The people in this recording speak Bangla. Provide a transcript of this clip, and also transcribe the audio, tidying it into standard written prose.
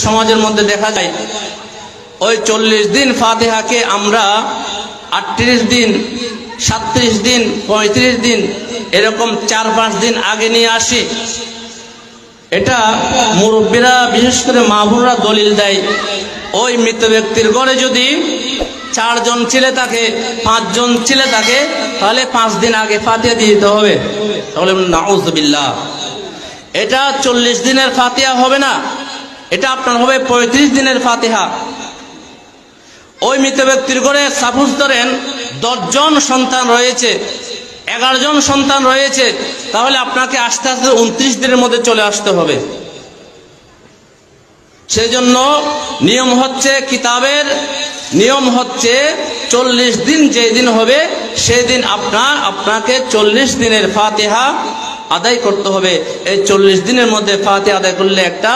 সমাজের মধ্যে দেখা যায় ওই 40 দিন ফাতিহাকে আমরা 38 দিন, 37 দিন, 35 দিন এরকম 4-5 দিন আগে নিয়ে আসি। এটা মুরব্বীরা বিশেষ করে মা বোনরা দলিল দেয়, ওই মৃত ব্যক্তির ঘরে যদি 4 জন ছেলে থাকে, 5 জন ছেলে থাকে, তাহলে 5 দিন আগে ফাতিহা দিয়ে দিতে হবে। তাহলে নাউযুবিল্লাহ, এটা 40 দিনের ফাতিহা হবে না, এটা আপনার হবে 35 দিনের ফাতিহা। ওই মৃত ব্যক্তির ঘরে সাপোজ ধরেন 10 জন সন্তান রয়েছে, 11 জন সন্তান রয়েছে, তাহলে আপনাকে আস্তে আস্তে 29 দিনের মধ্যে চলে আসতে হবে। সেই জন্য কিতাবের নিয়ম হচ্ছে 40 দিন যেই দিন হবে সেই দিন আপনাকে 40 দিনের ফাতিহা আদায় করতে হবে। এই 40 দিনের মধ্যে ফাতিহা আদায় করলে একটা